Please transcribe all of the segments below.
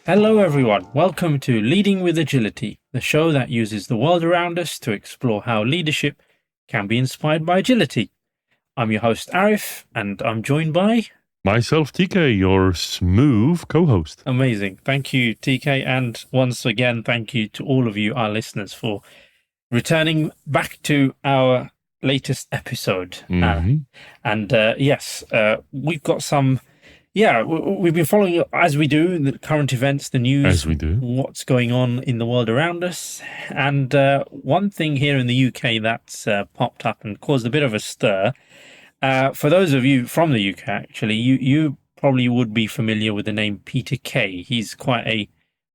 Hello, everyone. Welcome to Leading with Agility, the show that uses the world around us to explore how leadership can be inspired by agility. I'm your host, Arif, and I'm joined by... myself, TK, your smooth co-host. Amazing. Thank you, TK. And once again, thank you to all of you, our listeners, for returning back to our latest episode. We've got some... Yeah, we've been following, as we do, the current events, the news, as we do, what's going on in the world around us. And one thing here in the UK that's popped up and caused a bit of a stir, for those of you from the UK, actually, you probably would be familiar with the name Peter Kay. He's quite a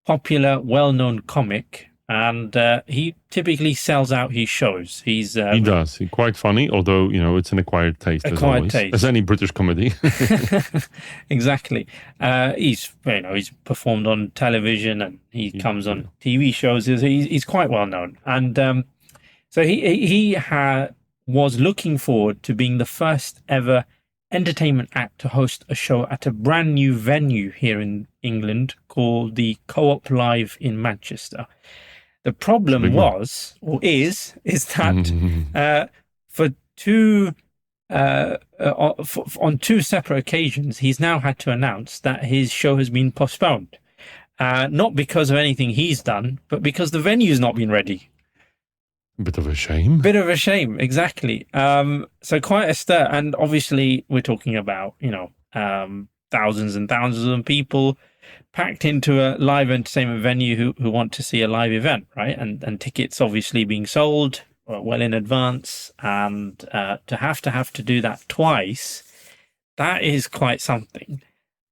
popular, well-known comic, and he typically sells out his shows. He does. He's quite funny, although, it's an acquired taste. As any British comedy. Exactly. He's performed on television and he comes on TV shows. He's quite well known. And so he was looking forward to being the first ever entertainment act to host a show at a brand new venue here in England called the Co-op Live in Manchester. The problem is that on two separate occasions, he's now had to announce that his show has been postponed. Not because of anything he's done, but because the venue's not been ready. Bit of a shame, exactly. So quite a stir. And obviously, we're talking about, thousands and thousands of people packed into a live entertainment venue who want to see a live event, right? And tickets obviously being sold well in advance, and to have to do that twice, that is quite something.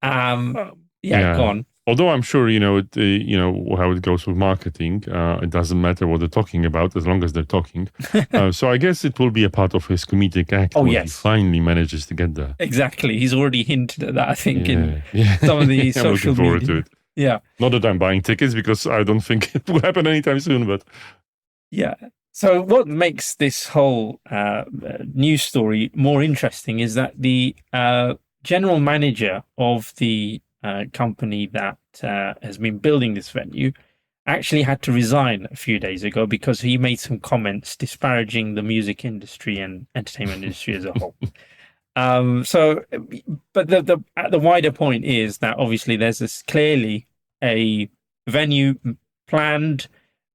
Go on. Although I'm sure how it goes with marketing, it doesn't matter what they're talking about as long as they're talking. So I guess it will be a part of his comedic act when he finally manages to get there. Exactly. He's already hinted at that, I think, in some of the social media. I'm looking forward to it. Yeah. Not that I'm buying tickets, because I don't think it will happen anytime soon, but... Yeah. So what makes this whole news story more interesting is that the general manager of the company that has been building this venue actually had to resign a few days ago because he made some comments disparaging the music industry and entertainment industry as a whole. But the wider point is that obviously there's clearly a venue planned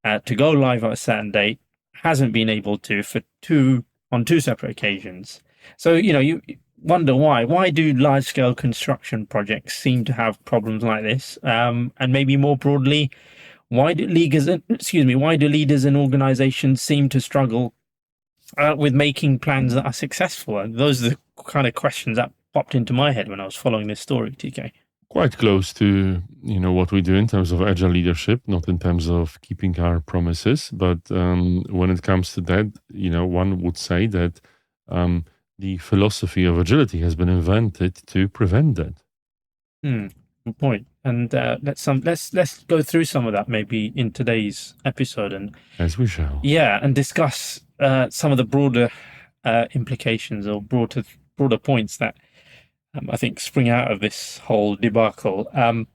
to go live on a certain date, hasn't been able to on two separate occasions. So you wonder why do large-scale construction projects seem to have problems like this? And maybe more broadly, why do leaders and organizations seem to struggle with making plans that are successful? And those are the kind of questions that popped into my head when I was following this story, TK. Quite close to what we do in terms of agile leadership, not in terms of keeping our promises, but when it comes to that, one would say that the philosophy of agility has been invented to prevent that. Good point. And let's go through some of that maybe in today's episode, and as we shall. Yeah, and discuss some of the broader implications or broader points that I think spring out of this whole debacle. I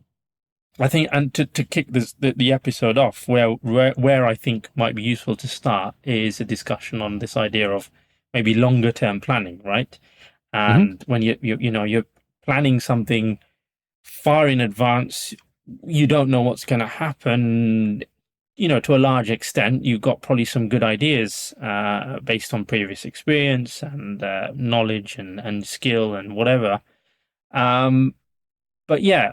think, and to kick the episode off, where I think might be useful to start is a discussion on this idea of maybe longer term planning, right? And when you're planning something far in advance, you don't know what's going to happen. To a large extent, you've got probably some good ideas based on previous experience and knowledge and skill and whatever. But yeah,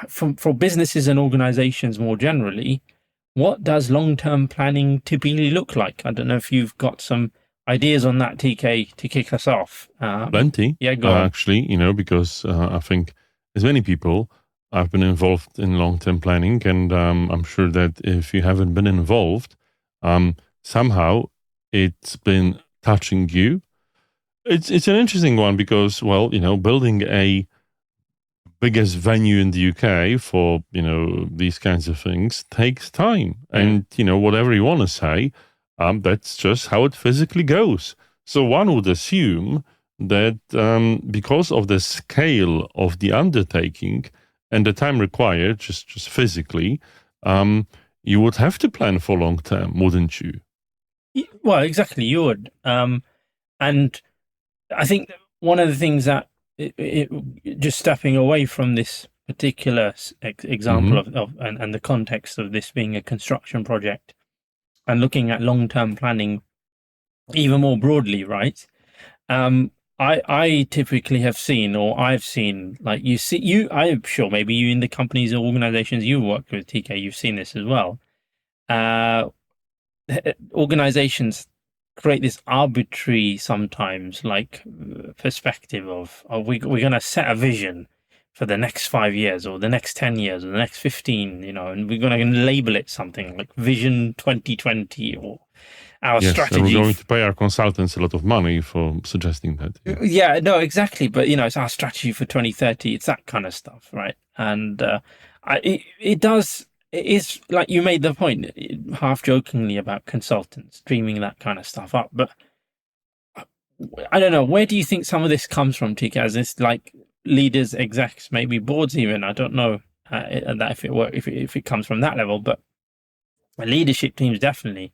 for businesses and organizations more generally, what does long-term planning typically look like? I don't know if you've got some ideas on that, TK, to kick us off. Plenty. Yeah, go on. Actually, because I think as many people, I've been involved in long-term planning, and I'm sure that if you haven't been involved, somehow it's been touching you. It's an interesting one because, building a biggest venue in the UK for, these kinds of things takes time. And, whatever you want to say, that's just how it physically goes. So one would assume that because of the scale of the undertaking and the time required, just physically, you would have to plan for long term, wouldn't you? Well, exactly, you would. And I think one of the things that just stepping away from this particular example and the context of this being a construction project and looking at long-term planning even more broadly, right? I typically have seen, or I've seen, like I'm sure maybe you in the companies or organizations you worked with, TK, you've seen this as well. Organizations create this arbitrary, sometimes, like perspective of we're going to set a vision for the next 5 years or the next 10 years or the next 15, and we're going to label it something like Vision 2020 or our strategy. And we're going to pay our consultants a lot of money for suggesting that. Yeah, no, exactly. But, it's our strategy for 2030. It's that kind of stuff, right? And it is like you made the point half jokingly about consultants dreaming that kind of stuff up. But I don't know, where do you think some of this comes from, TK? As this like leaders, execs, maybe boards even? I don't know that if it comes from that level, but leadership teams definitely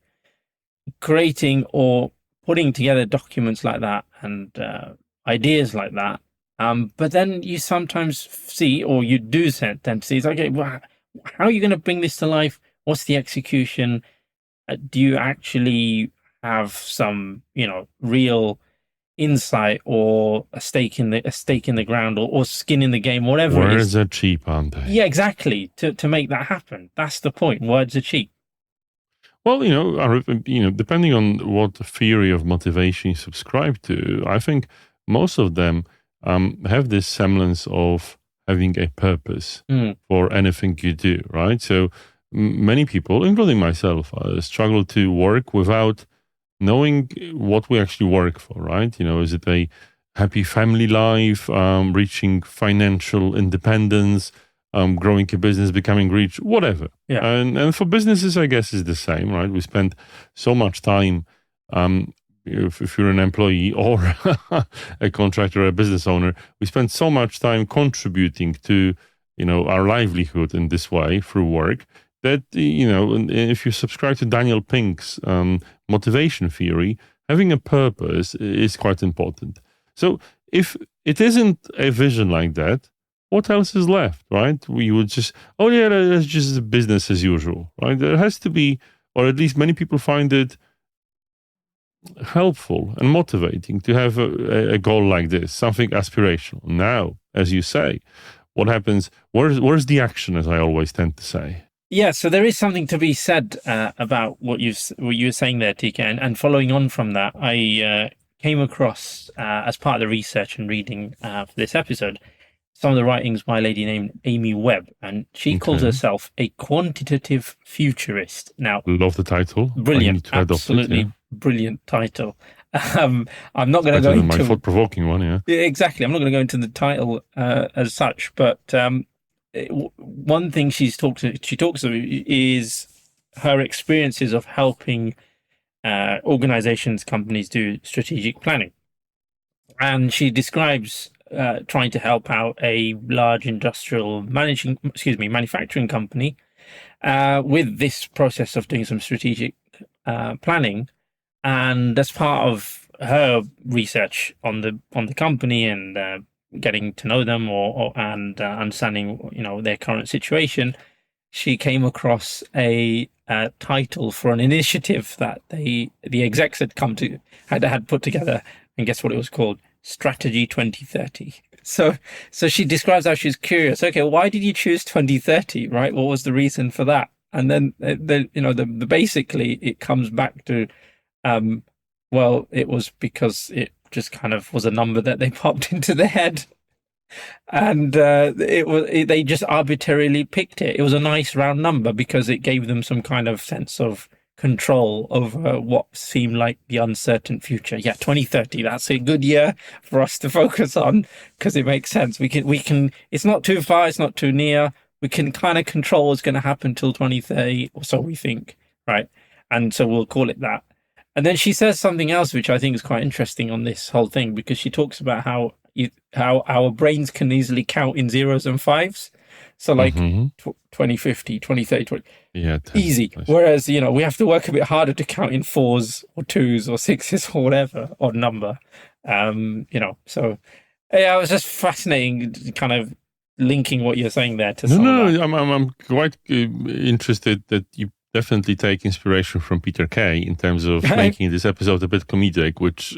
creating or putting together documents like that and ideas like that. But then you sometimes see, or you do tend to see, it's like, okay, well, how are you going to bring this to life? What's the execution? Do you actually have some, real insight or a stake in the ground or skin in the game, whatever it is? Words are cheap, aren't they? Yeah, exactly. To make that happen, that's the point. Words are cheap. Well, depending on what theory of motivation you subscribe to, I think most of them have this semblance of having a purpose for anything you do, right? So many people, including myself, struggle to work without knowing what we actually work for, right? Is it a happy family life, reaching financial independence, growing a business, becoming rich, whatever. Yeah. And for businesses, I guess, is the same, right? We spend so much time, if you're an employee or a contractor or a business owner, we spend so much time contributing to, our livelihood in this way through work that, if you subscribe to Daniel Pink's motivation theory, having a purpose is quite important. So if it isn't a vision like that, what else is left, right? We would just, that's just business as usual, right? There has to be, or at least many people find it helpful and motivating to have a goal like this, something aspirational. Now, as you say, what happens? Where's the action, as I always tend to say? Yeah, so there is something to be said about what you were saying there, TK, and following on from that, I came across as part of the research and reading for this episode some of the writings by a lady named Amy Webb, and she calls herself a quantitative futurist. Now, love the title. Brilliant, absolutely brilliant title. I'm not going to go into my thought-provoking one. Yeah, exactly. I'm not going to go into the title as such, but one thing she talks of is her experiences of helping organizations, companies do strategic planning, and she describes trying to help out a large industrial manufacturing company with this process of doing some strategic planning. And as part of her research on the company and getting to know them and understanding their current situation, she came across a title for an initiative that the execs had put together, and guess what it was called? Strategy 2030. So she describes how she's curious. Okay, why did you choose 2030? Right? What was the reason for that? And then basically it comes back to, well, it was because it just kind of was a number that they popped into their head, and they just arbitrarily picked it. It was a nice round number because it gave them some kind of sense of control over what seemed like the uncertain future. Yeah, 2030, that's a good year for us to focus on because it makes sense. We can it's not too far, it's not too near. We can kind of control what's going to happen till 2030, or so we think, right? And so we'll call it that. And then she says something else which I think is quite interesting on this whole thing, because she talks about how our brains can easily count in zeros and fives. So like Mm-hmm. 2050, 2030, 20, Yeah, easy. tens. Whereas, we have to work a bit harder to count in fours or twos or sixes or whatever odd number. So yeah, it was just fascinating kind of linking what you're saying there to No, some of that. no, I'm quite interested that you definitely take inspiration from Peter Kay in terms of making this episode a bit comedic, which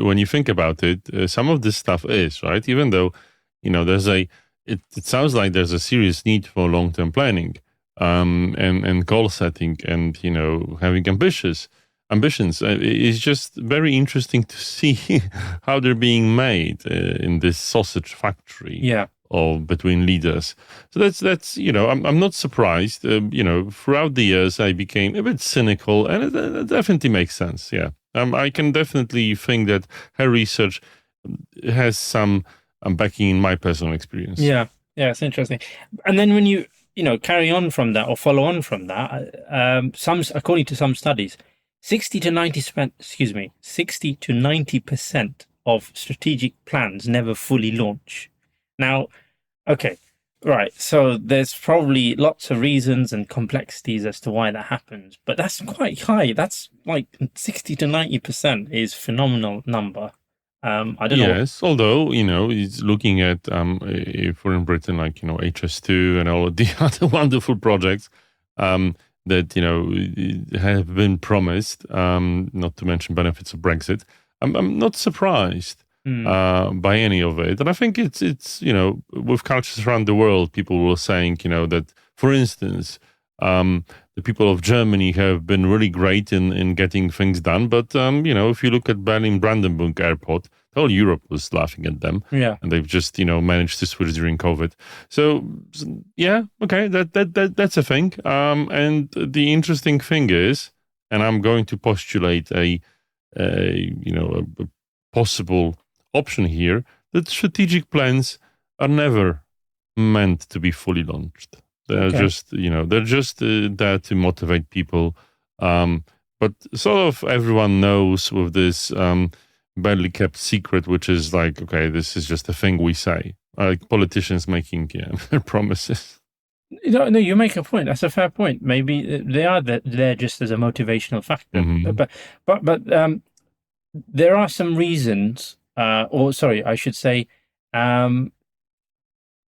when you think about it, some of this stuff is, right? Even though, there's it sounds like there's a serious need for long-term planning, and goal setting and, having ambitions. It's just very interesting to see how they're being made in this sausage factory. Yeah. Of between leaders. So that's I'm not surprised. Throughout the years I became a bit cynical, and it definitely makes sense. Yeah, I can definitely think that her research has some backing in my personal experience. Yeah, it's interesting. And then when you carry on from that or follow on from that, according to some studies, 60 to 90% of strategic plans never fully launch. Now, okay, right. So there's probably lots of reasons and complexities as to why that happens, but that's quite high. That's like 60 to 90% is phenomenal number. I don't know. Yes, although he's looking at if we're in Britain, like HS2 and all of the other wonderful projects that have been promised. Not to mention benefits of Brexit. I'm not surprised by any of it. And I think it's with cultures around the world, people were saying, that, for instance, the people of Germany have been really great in getting things done. But, if you look at Berlin-Brandenburg Airport, the whole Europe was laughing at them. Yeah. And they've just, managed to switch during COVID. So, yeah, okay, that's a thing. And the interesting thing is, and I'm going to postulate a possible option here, that strategic plans are never meant to be fully launched. They're just there to motivate people. But sort of everyone knows with this badly kept secret, which is like, okay, this is just a thing we say, like politicians making promises. No, you make a point. That's a fair point. Maybe they are there just as a motivational factor. Mm-hmm. But there are some reasons, I should say,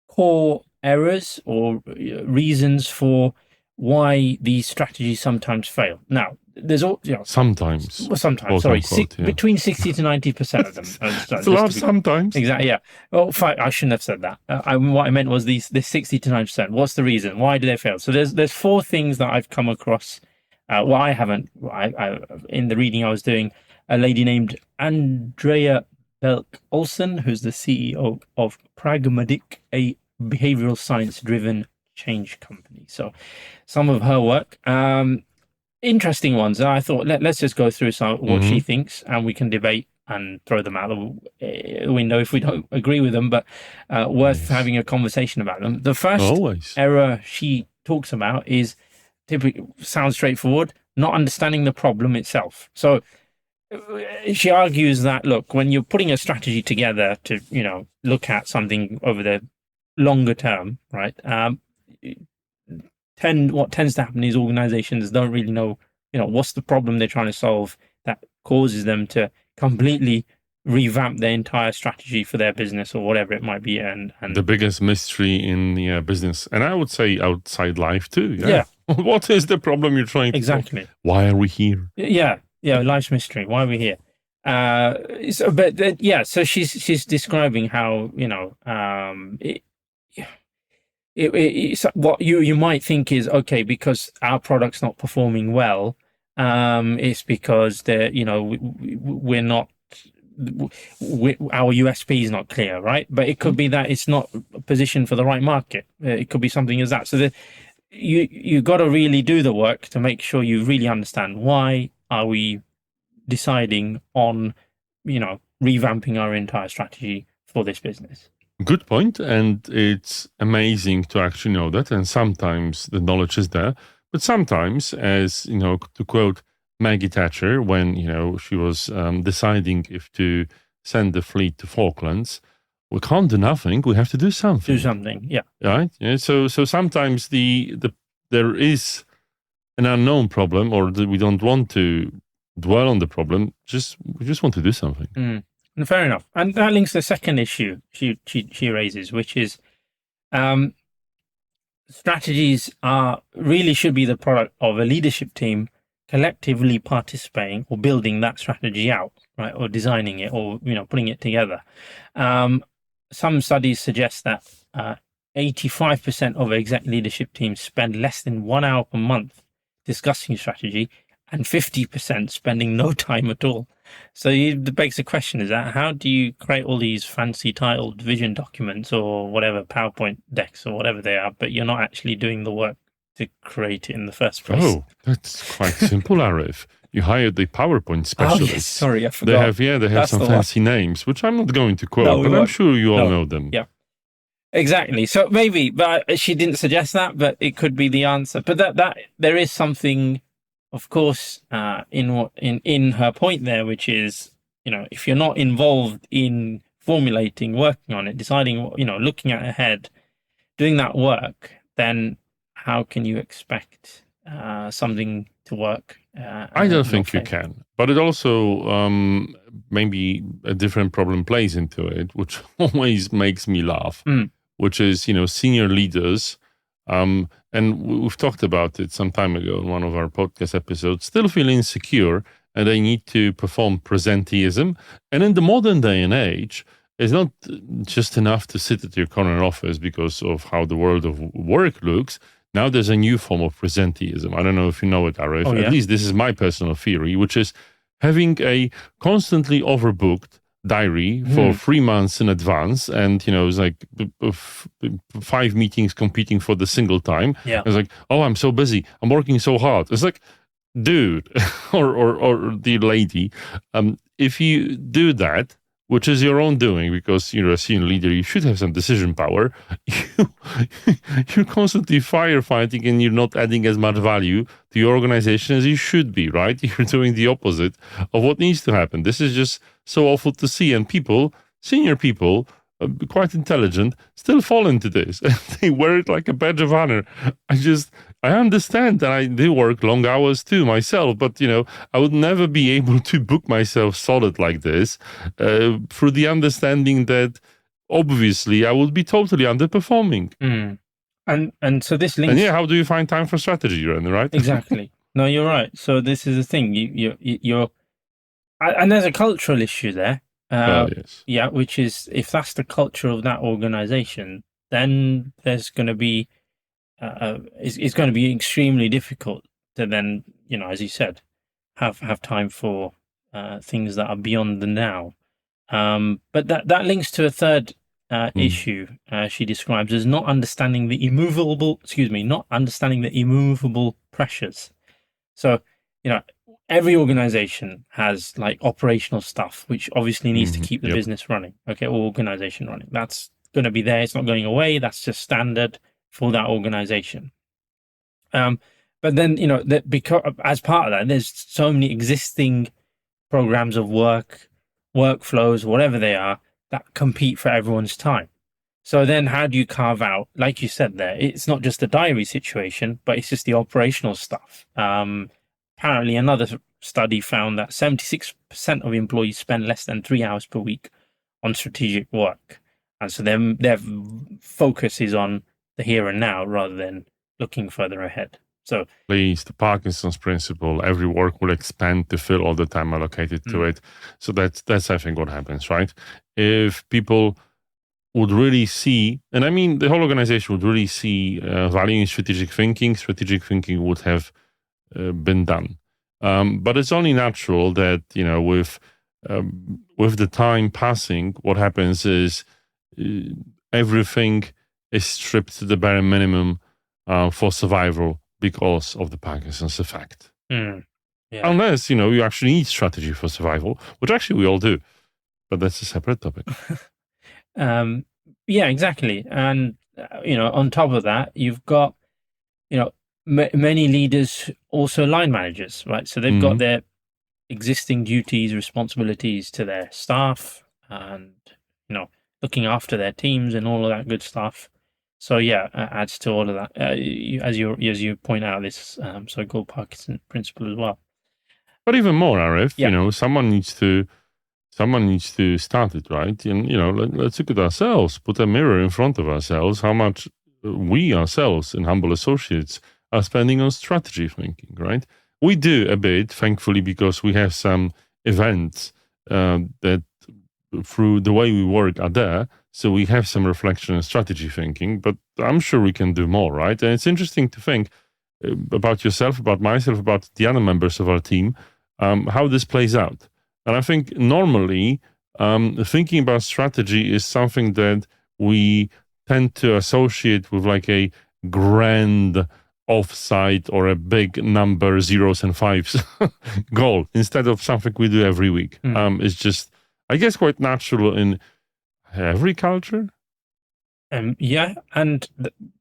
core errors or reasons for why these strategies sometimes fail. Now, there's all sometimes. Well, sometimes, sorry, between 60 to 90% of them. It's a lot sometimes. Exactly. Yeah. Well, I shouldn't have said that. What I meant was this 60 to 90%. What's the reason? Why do they fail? So there's four things that I've come across. I haven't. I in the reading I was doing, a lady named Andrea Belk Olsen, who's the CEO of Pragmatic, a behavioral science-driven change company. So some of her work, interesting ones. I thought let's just go through some what she thinks, and we can debate and throw them out the window if we don't agree with them, but worth having a conversation about them. The first error she talks about is typically sounds straightforward, not understanding the problem itself. So she argues that, look, when you're putting a strategy together to, look at something over the longer term, right? What tends to happen is organizations don't really know, what's the problem they're trying to solve that causes them to completely revamp their entire strategy for their business or whatever it might be. And the biggest mystery in the business, and I would say outside life too. Yeah. What is the problem you're trying to solve? Why are we here? Yeah, life's mystery. Why are we here? So she's describing how what you might think is okay because our product's not performing well. It's because we're not. Our USP is not clear, right? But it could be that it's not positioned for the right market. It could be something as that. So you got to really do the work to make sure you really understand why are we deciding on, revamping our entire strategy for this business. Good point. And it's amazing to actually know that. And sometimes the knowledge is there, but sometimes, as to quote Maggie Thatcher, when, she was deciding if to send the fleet to Falklands, we can't do nothing. We have to do something. Do something, yeah. Right? Yeah. So sometimes there is an unknown problem, or we don't want to dwell on the problem. We just want to do something. Fair enough. And that links to the second issue she raises, which is strategies really should be the product of a leadership team collectively participating or building that strategy out, right, or designing it, or putting it together. Some studies suggest that 85% of exec leadership teams spend less than 1 hour per month discussing strategy, and 50% spending no time at all. So it begs the question: is that how do you create all these fancy titled vision documents or whatever, PowerPoint decks or whatever they are, but you're not actually doing the work to create it in the first place? Oh, that's quite simple, Arif. You hired the PowerPoint specialist. Oh, yes, sorry, I forgot. They have some fancy names, which I'm not going to quote, but I'm sure you all know them. Yeah, exactly. So maybe, but she didn't suggest that, but it could be the answer. But that there is something, of course, in her point there, which is, if you're not involved in formulating, working on it, deciding, looking at ahead, doing that work, then how can you expect something to work? I don't think you can. But it also maybe a different problem plays into it, which always makes me laugh, which is, senior leaders. And we've talked about it some time ago in one of our podcast episodes, still feel insecure and they need to perform presenteeism. And in the modern day and age, it's not just enough to sit at your corner office because of how the world of work looks. Now there's a new form of presenteeism. I don't know if you know it, Arif. Oh, yeah? At least this is my personal theory, which is having a constantly overbooked diary for 3 months in advance, and it's like 5 meetings competing for the single time. Yeah. It's like, oh, I'm so busy, I'm working so hard. It's like, dude, or the lady, if you do that, which is your own doing because you're a senior leader, you should have some decision power. You're constantly firefighting and you're not adding as much value to your organization as you should be, right? You're doing the opposite of what needs to happen. This is just so awful to see. And senior people, quite intelligent, still fall into this. They wear it like a badge of honor. I understand that I do work long hours too myself, but I would never be able to book myself solid like this through the understanding that obviously I would be totally underperforming. And so this links. And how do you find time for strategy, right? Exactly. No, you're right. So this is the thing. You're and there's a cultural issue there. Yes. Yeah, which is, if that's the culture of that organization, then there's going to be it's going to be extremely difficult to then, as you said, have time for things that are beyond the now. But that links to a third issue she describes as not understanding the immovable pressures. So, every organization has like operational stuff, which obviously needs to keep the business running, or organization running. That's going to be there. It's not going away. That's just standard for that organization. But then, because as part of that, there's so many existing programs of work, workflows, whatever they are, that compete for everyone's time. So then how do you carve out, like you said there, it's not just a diary situation, but it's just the operational stuff. Apparently, another study found that 76% of employees spend less than 3 hours per week on strategic work. And so their focus is on the here and now rather than looking further ahead. So, please, the Parkinson's principle, every work will expand to fill all the time allocated to it. So that's I think what happens, right? If people would really see, and I mean the whole organization would really see value in strategic thinking would have been done. But it's only natural that, with the time passing, what happens is everything is stripped to the bare minimum for survival because of the Parkinson's effect. Yeah. Unless, you actually need strategy for survival, which actually we all do. But that's a separate topic. Yeah, exactly. And, on top of that, you've got, many leaders, also line managers, right? So they've got their existing duties, responsibilities to their staff, and looking after their teams and all of that good stuff. So yeah, adds to all of that. As you point out, this so-called Parkinson principle as well. But even more, Arif, Yeah. someone needs to start it, right? And let's look at ourselves, put a mirror in front of ourselves, how much we ourselves in Humble Associates are spending on strategy thinking, right? We do a bit, thankfully, because we have some events that through the way we work are there. So we have some reflection and strategy thinking, but I'm sure we can do more, right? And it's interesting to think about yourself, about myself, about the other members of our team, how this plays out. And I think normally thinking about strategy is something that we tend to associate with like a grand offsite or a big number, zeros and fives goal, instead of something we do every week. It's just, I guess, quite natural in every culture. Yeah, and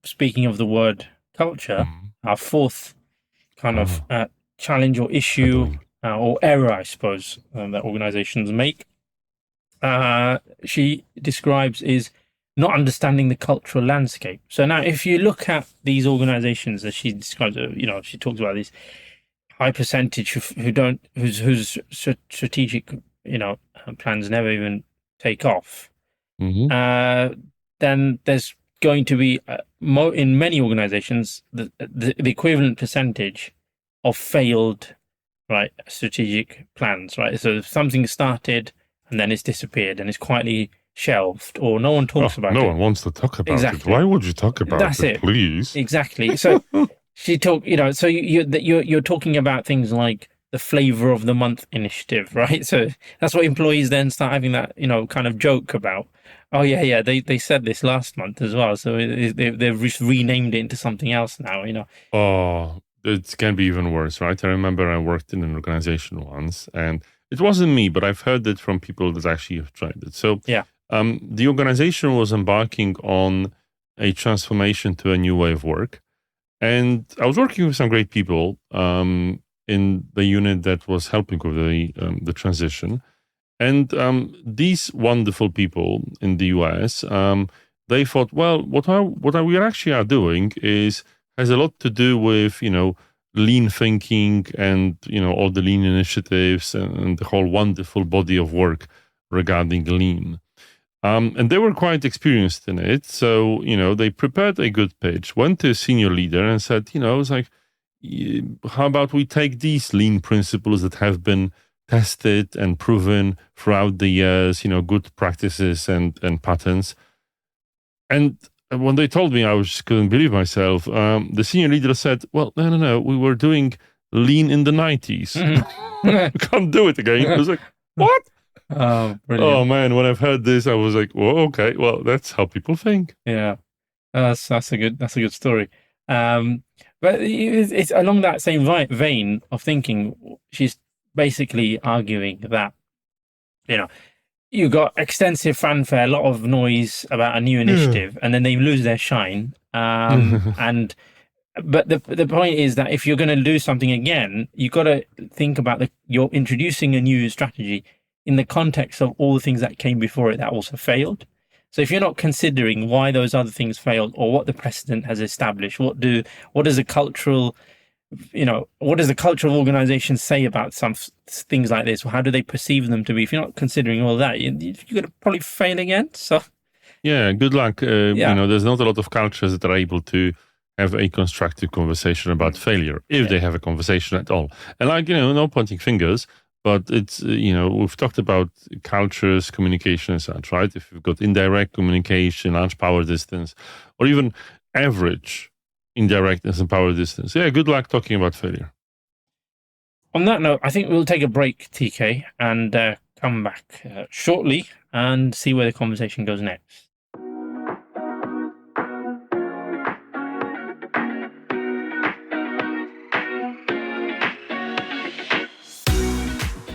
speaking of the word culture, our fourth kind of challenge or issue or error, I suppose, that organizations make, she describes is not understanding the cultural landscape. So now, if you look at these organizations, as she describes, she talks about this high percentage whose strategic, plans never even take off. Then there's going to be in many organizations the equivalent percentage of failed, right, strategic plans, right? So something started and then it's disappeared and it's quietly shelved, or no one talks about it. No one wants to talk about it. Why would you talk about it, please? Exactly. So she talked, so you're talking about things like the flavor of the month initiative, right? So that's what employees then start having that, kind of joke about. Oh yeah, they said this last month as well. So they've just renamed it into something else now, Oh, it can be even worse, right? I remember I worked in an organization once, and it wasn't me, but I've heard it from people that actually have tried it. So yeah. The organization was embarking on a transformation to a new way of work. And I was working with some great people in the unit that was helping with the transition. And these wonderful people in the US, they thought, well, what we actually are doing has a lot to do with, lean thinking and, all the lean initiatives and the whole wonderful body of work regarding lean. And they were quite experienced in it. So, they prepared a good pitch, went to a senior leader and said, it's like, how about we take these lean principles that have been tested and proven throughout the years, good practices and patterns. And when they told me, I just couldn't believe myself. The senior leader said, well, no, we were doing lean in the 90s. We can't do it again. I was like, what? Oh, brilliant. Oh man, when I've heard this, I was like, well, okay, well, that's how people think. Yeah, that's a good story. But it's along that same vein of thinking. She's basically arguing that, you got extensive fanfare, a lot of noise about a new initiative, and then they lose their shine. But the point is that if you're going to do something again, you've got to think about you're introducing a new strategy in the context of all the things that came before it that also failed. So if you're not considering why those other things failed or what the precedent has established, what does the cultural organization say about some things like this? Or how do they perceive them to be? If you're not considering all that, you're going to probably fail again. So yeah, good luck. There's not a lot of cultures that are able to have a constructive conversation about failure, if they have a conversation at all. And no pointing fingers, but it's, we've talked about cultures, communication and such, right? If you've got indirect communication, large power distance, or even average indirectness and power distance. Yeah, good luck talking about failure. On that note, I think we'll take a break, TK, and come back shortly and see where the conversation goes next.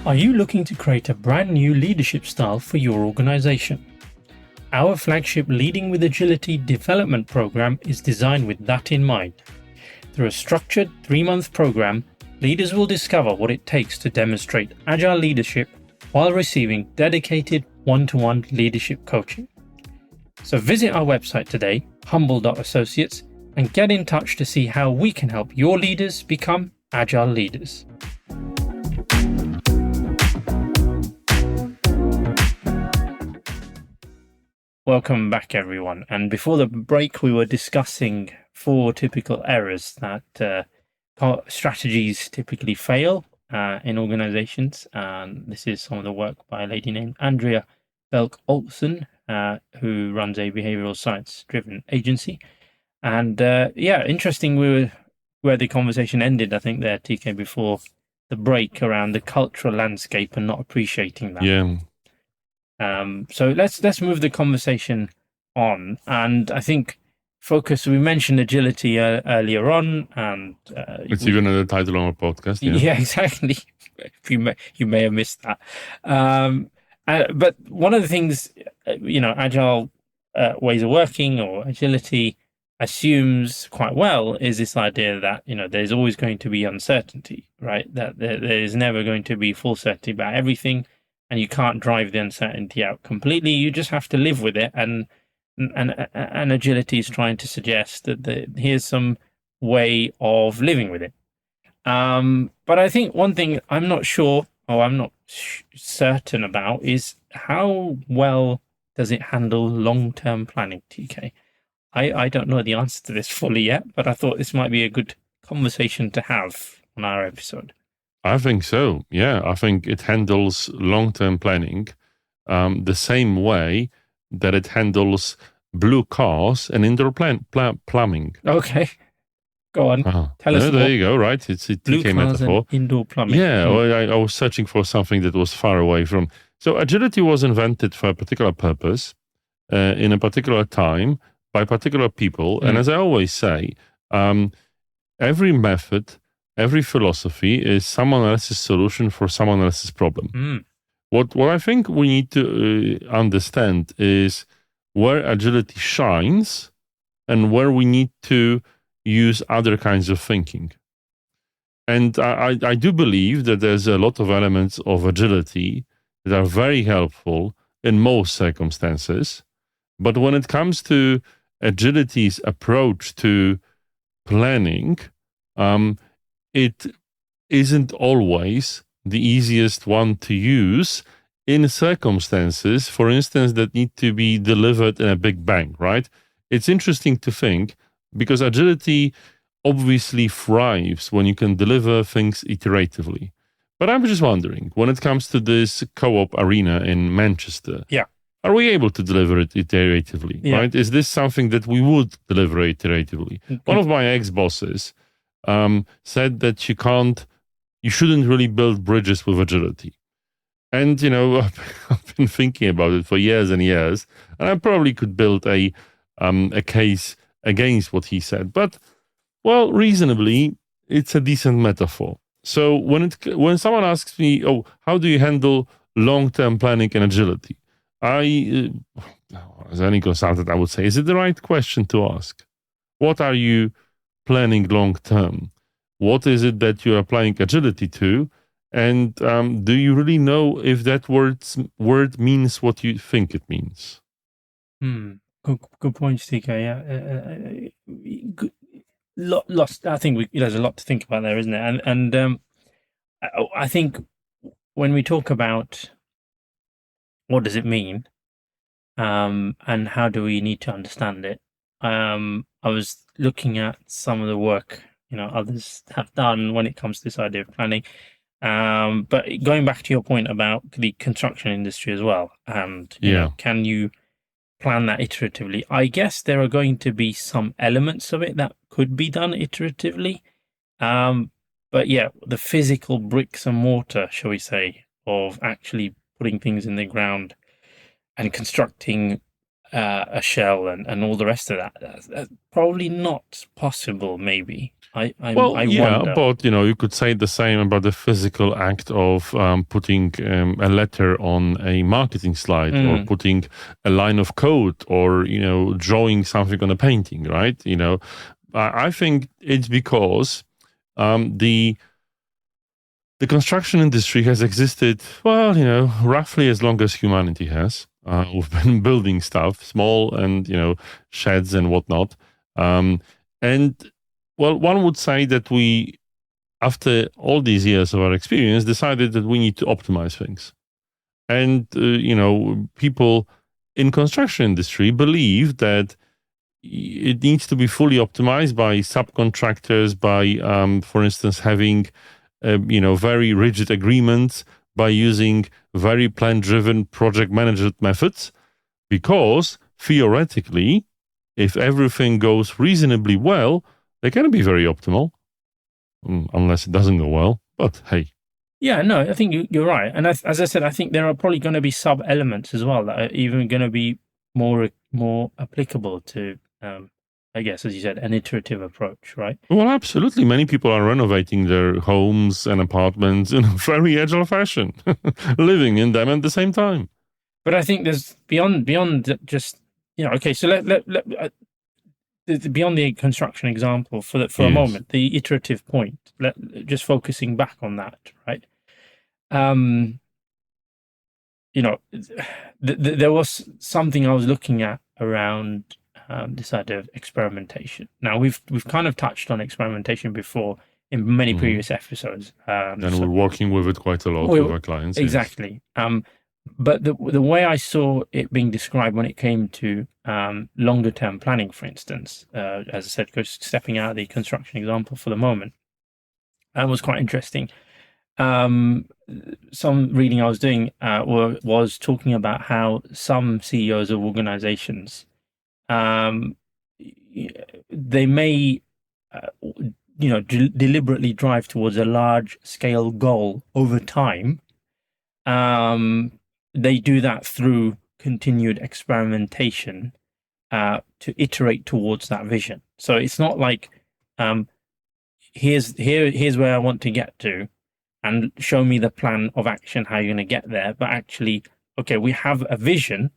Are you looking to create a brand new leadership style for your organization? Our flagship Leading with Agility development program is designed with that in mind. Through a structured 3-month program, leaders will discover what it takes to demonstrate agile leadership while receiving dedicated one-to-one leadership coaching. So visit our website today, humble.associates, and get in touch to see how we can help your leaders become agile leaders. Welcome back, everyone. And before the break, we were discussing 4 typical errors that strategies typically fail in organizations. And this is some of the work by a lady named Andrea Belk-Olsen, who runs a behavioral science-driven agency. And interesting where the conversation ended, I think, there, TK, before the break, around the cultural landscape and not appreciating that. Yeah. So let's move the conversation on. And I think we mentioned agility earlier on, and it's even in the title of our podcast. Yeah, exactly. You may have missed that. But one of the things, agile ways of working, or agility, assumes quite well is this idea that, there's always going to be uncertainty, right? That there is never going to be full certainty about everything, and you can't drive the uncertainty out completely. You just have to live with it. And agility is trying to suggest that here's some way of living with it. But I think one thing I'm not sure, or I'm not certain about, is how well does it handle long-term planning, TK? I don't know the answer to this fully yet, but I thought this might be a good conversation to have on our episode. I think so. Yeah, I think it handles long-term planning the same way that it handles blue cars and indoor plumbing. Okay, go on. Tell us more. There you go. Right, it's a blue TK cars metaphor. And indoor plumbing. Yeah, I was searching for something that was far away from. So agility was invented for a particular purpose in a particular time by particular people. And as I always say, every method, every philosophy is someone else's solution for someone else's problem. What I think we need to understand is where agility shines and where we need to use other kinds of thinking. And I do believe that there's a lot of elements of agility that are very helpful in most circumstances. But when it comes to agility's approach to planning, it isn't always the easiest one to use in circumstances, for instance, that need to be delivered in a big bang, right? It's interesting to think, because agility obviously thrives when you can deliver things iteratively. But I'm just wondering, when it comes to this co-op arena in Manchester, are we able to deliver it iteratively, right? Is this something that we would deliver iteratively? One of my ex-bosses said that you shouldn't really build bridges with agility. And, I've been thinking about it for years and years, and I probably could build a case against what he said. But, well, reasonably, it's a decent metaphor. So when someone asks me, how do you handle long-term planning and agility? As any consultant, I would say, is it the right question to ask? What are you planning long-term? What is it that you're applying agility to? And do you really know if that word means what you think it means? Good point, TK. I think there's a lot to think about there, isn't it? And I think when we talk about what does it mean, and how do we need to understand it, I was looking at some of the work others have done when it comes to this idea of planning. But going back to your point about the construction industry as well, and can you plan that iteratively? I guess there are going to be some elements of it that could be done iteratively. But the physical bricks and mortar, shall we say, of actually putting things in the ground and constructing a shell and all the rest of that's probably not possible, maybe. I wonder. But you could say the same about the physical act of putting a letter on a marketing slide, or putting a line of code, or drawing something on a painting, right? I think it's because the construction industry has existed, roughly as long as humanity has. We've been building stuff, small and, sheds and whatnot. And well, one would say that we, after all these years of our experience, decided that we need to optimize things. And, people in construction industry believe that it needs to be fully optimized by subcontractors, by, for instance, having, very rigid agreements, by using very plan-driven project management methods, because theoretically, if everything goes reasonably well, they can be very optimal, unless it doesn't go well. But hey. Yeah, no, I think you're right. And as I said, I think there are probably going to be sub-elements as well that are even going to be more applicable to, I guess, as you said, an iterative approach, right? Well, absolutely. Many people are renovating their homes and apartments in a very agile fashion, living in them at the same time. But I think there's beyond just, okay, so let beyond the construction example for Yes. a moment, the iterative point, just focusing back on that, right? There was something I was looking at around this idea of experimentation. Now we've kind of touched on experimentation before in many previous episodes, and we're working with it quite a lot with our clients. Exactly. Yes. But the way I saw it being described when it came to longer term planning, for instance, as I said, stepping out of the construction example for the moment, was quite interesting. Some reading I was doing was talking about how some CEOs of organizations, they may, deliberately drive towards a large scale goal over time. They do that through continued experimentation to iterate towards that vision. So it's not like here's where I want to get to, and show me the plan of action how you're going to get there. But actually, okay, we have a vision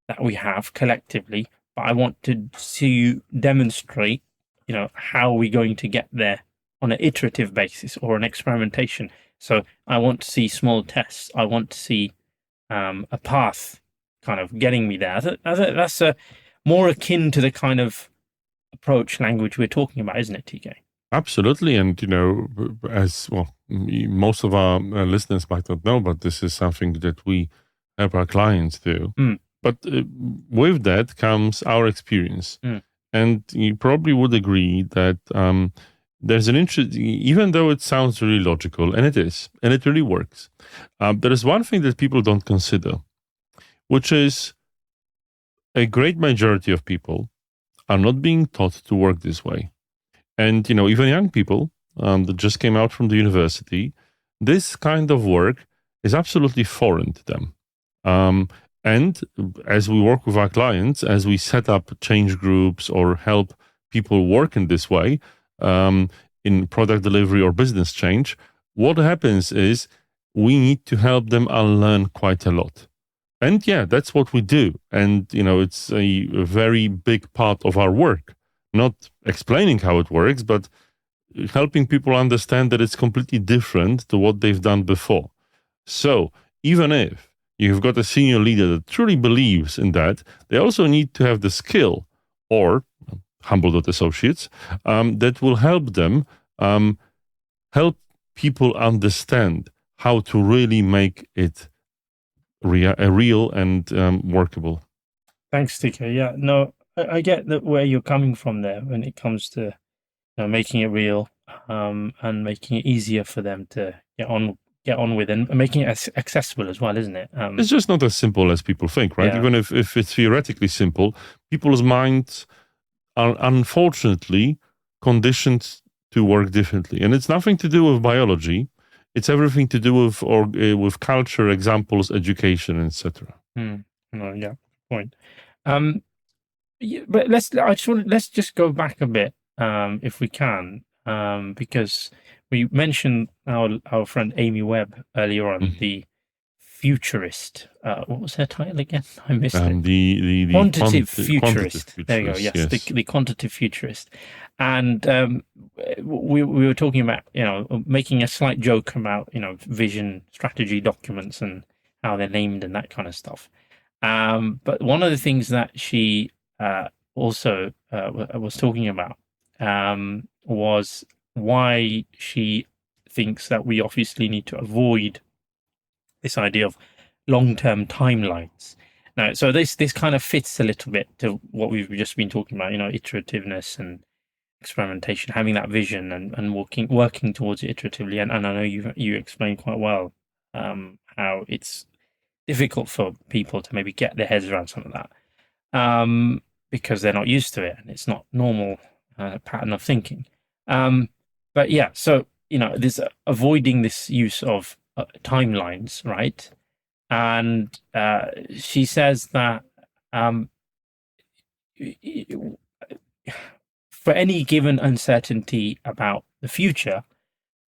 that we have collectively, but I want to see you demonstrate, how are we going to get there on an iterative basis or an experimentation. So I want to see small tests. I want to see a path kind of getting me there. That's more akin to the kind of approach language we're talking about, isn't it, TK? Absolutely. And, as well, most of our listeners might not know, but this is something that we help our clients do. But with that comes our experience. And you probably would agree that there's an interest, even though it sounds really logical, and it is, and it really works. There is one thing that people don't consider, which is a great majority of people are not being taught to work this way. And, even young people that just came out from the university, this kind of work is absolutely foreign to them. And as we work with our clients, as we set up change groups or help people work in this way, in product delivery or business change, what happens is we need to help them unlearn quite a lot. And yeah, that's what we do. And, it's a very big part of our work, not explaining how it works, but helping people understand that it's completely different to what they've done before. So even if you've got a senior leader that truly believes in that, they also need to have the skill, or Humble Associates, that will help them help people understand how to really make it real and workable. Thanks, TK. Yeah, no, I get that where you're coming from there when it comes to making it real and making it easier for them to get on with, and making it accessible as well, isn't it? It's just not as simple as people think, right? Yeah. Even if it's theoretically simple, people's minds are unfortunately conditioned to work differently. And it's nothing to do with biology. It's everything to do with culture, examples, education, etc. Yeah, point. But let's just go back a bit, if we can, because we mentioned our friend Amy Webb earlier on, the futurist. What was her title again? I missed it. The quantitative futurist. There you go. Yes. The quantitative futurist. And we were talking about, making a slight joke about, vision strategy documents and how they're named and that kind of stuff. But one of the things that she also was talking about was why she thinks that we obviously need to avoid this idea of long-term timelines. Now, so this kind of fits a little bit to what we've just been talking about, iterativeness and experimentation, having that vision and working towards it iteratively. And I know you explained quite well how it's difficult for people to maybe get their heads around some of that because they're not used to it and it's not normal pattern of thinking. But yeah, so there's avoiding this use of timelines, right? And she says that for any given uncertainty about the future,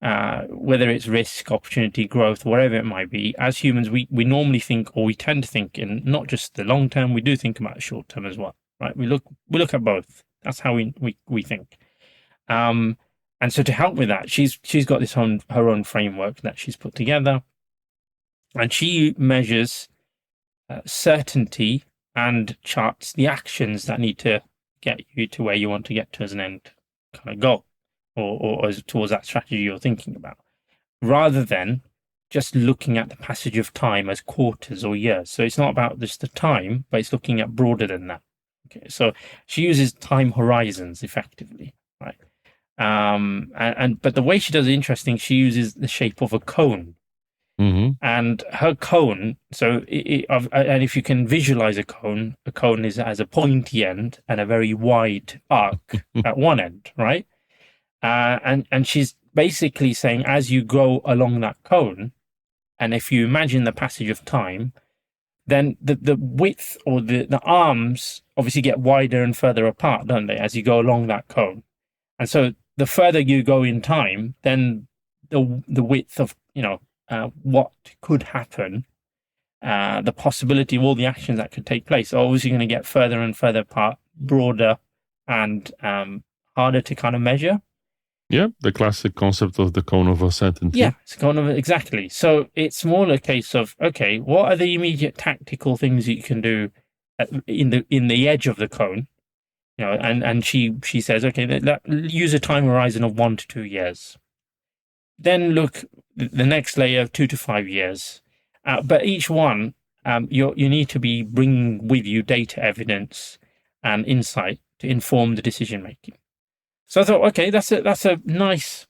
whether it's risk, opportunity, growth, whatever it might be, as humans, we normally think, or we tend to think in not just the long term, we do think about the short term as well, right? We look at both. That's how we think. And so to help with that, she's got her own framework that she's put together, and she measures certainty and charts the actions that need to get you to where you want to get to as an end kind of goal, or as towards that strategy you're thinking about, rather than just looking at the passage of time as quarters or years. So it's not about just the time, but it's looking at broader than that. Okay, so she uses time horizons effectively, right? But the way she does it interesting, she uses the shape of a cone. Mm-hmm. And her cone, so and if you can visualize a cone has a pointy end and a very wide arc at one end, right? And she's basically saying, as you go along that cone, and if you imagine the passage of time, then the width or the arms obviously get wider and further apart, don't they, as you go along that cone? And so the further you go in time, then the width of what could happen, the possibility of all the actions that could take place are obviously going to get further and further apart, broader, and harder to kind of measure. Yeah, the classic concept of the cone of uncertainty. Yeah, it's kind of exactly. So it's more a case of, okay, what are the immediate tactical things that you can do in the edge of the cone? And she says, okay, use a time horizon of 1 to 2 years. Then look the next layer, 2 to 5 years. But each one, you need to be bringing with you data, evidence, and insight to inform the decision making. So I thought, okay, that's a nice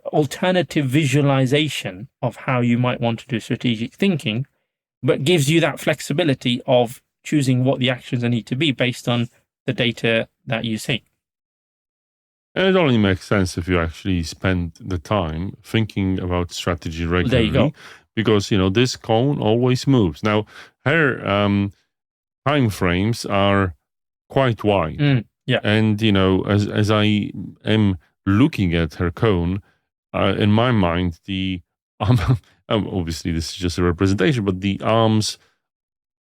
alternative visualization of how you might want to do strategic thinking, but gives you that flexibility of choosing what the actions need to be based on the data that you see. And it only makes sense if you actually spend the time thinking about strategy regularly. There you go. Because, this cone always moves. Now, her time frames are quite wide. Yeah. And, as I am looking at her cone, in my mind, the obviously this is just a representation, but the arms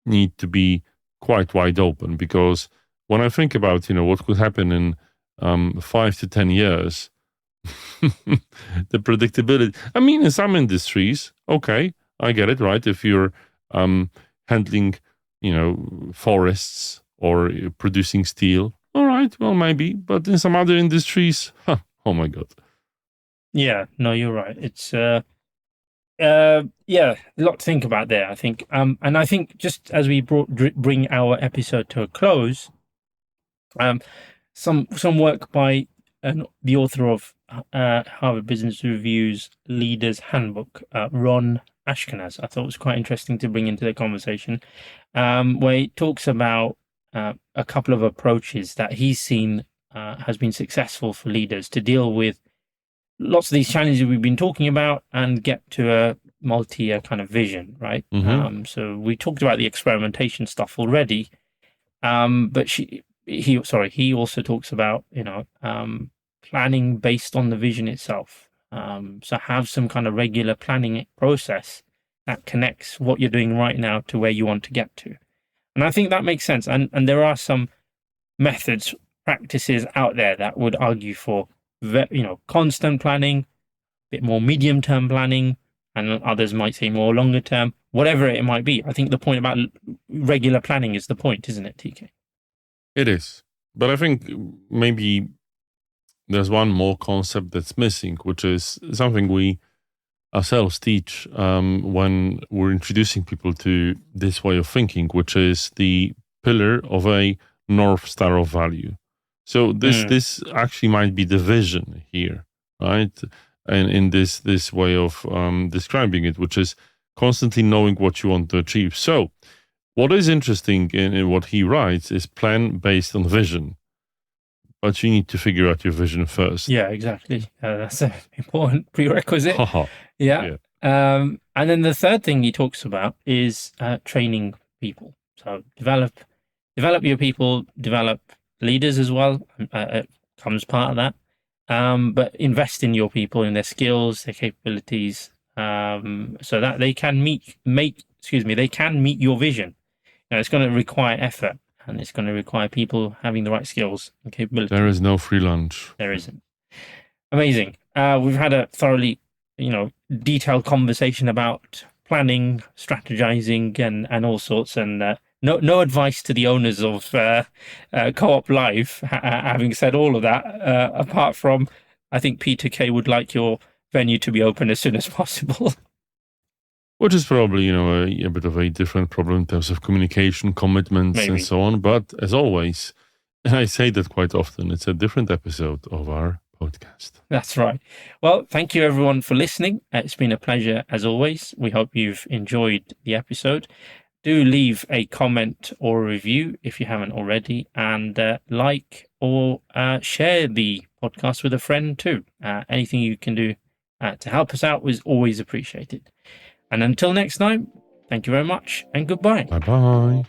need to be quite wide open, because when I think about, what could happen in 5 to 10 years, the predictability. I mean, in some industries, okay, I get it, right? If you're handling, forests or producing steel, all right, well, maybe. But in some other industries, oh my God. Yeah, no, you're right. It's a lot to think about there, I think. And I think just as we bring our episode to a close, some work by the author of Harvard Business Review's Leaders Handbook, Ron Ashkenaz, I thought was quite interesting to bring into the conversation, where he talks about a couple of approaches that he's seen has been successful for leaders to deal with lots of these challenges we've been talking about and get to a multi-year kind of vision, right? Mm-hmm. So we talked about the experimentation stuff already, but he also talks about planning based on the vision itself. So have some kind of regular planning process that connects what you're doing right now to where you want to get to. And I think that makes sense. And there are some methods, practices out there that would argue for, constant planning, a bit more medium-term planning, and others might say more longer term. whatever it might be. I think the point about regular planning is the point, isn't it, TK? It is. But I think maybe there's one more concept that's missing, which is something we ourselves teach when we're introducing people to this way of thinking, which is the pillar of a North Star of value. So this actually might be the vision here, right? And in this way of describing it, which is constantly knowing what you want to achieve. So what is interesting in what he writes is plan based on vision. But you need to figure out your vision first. Yeah, exactly. That's an important prerequisite. Yeah. And then the third thing he talks about is training people. So develop your people, develop leaders as well. Comes part of that. But invest in your people, in their skills, their capabilities, so that they can meet your vision. Now, it's going to require effort, and it's going to require people having the right skills and capabilities. There is no free lunch. There isn't. Amazing. We've had a thoroughly, detailed conversation about planning, strategizing, and all sorts. And no advice to the owners of Co-op Live. Having said all of that, apart from, I think Peter K would like your venue to be open as soon as possible. Which is probably, a bit of a different problem in terms of communication, commitments, and so on. But as always, and I say that quite often, it's a different episode of our podcast. That's right. Well, thank you everyone for listening. It's been a pleasure as always. We hope you've enjoyed the episode. Do leave a comment or a review if you haven't already, and like or share the podcast with a friend too. Anything you can do to help us out is always appreciated. And until next time, thank you very much and goodbye. Bye-bye.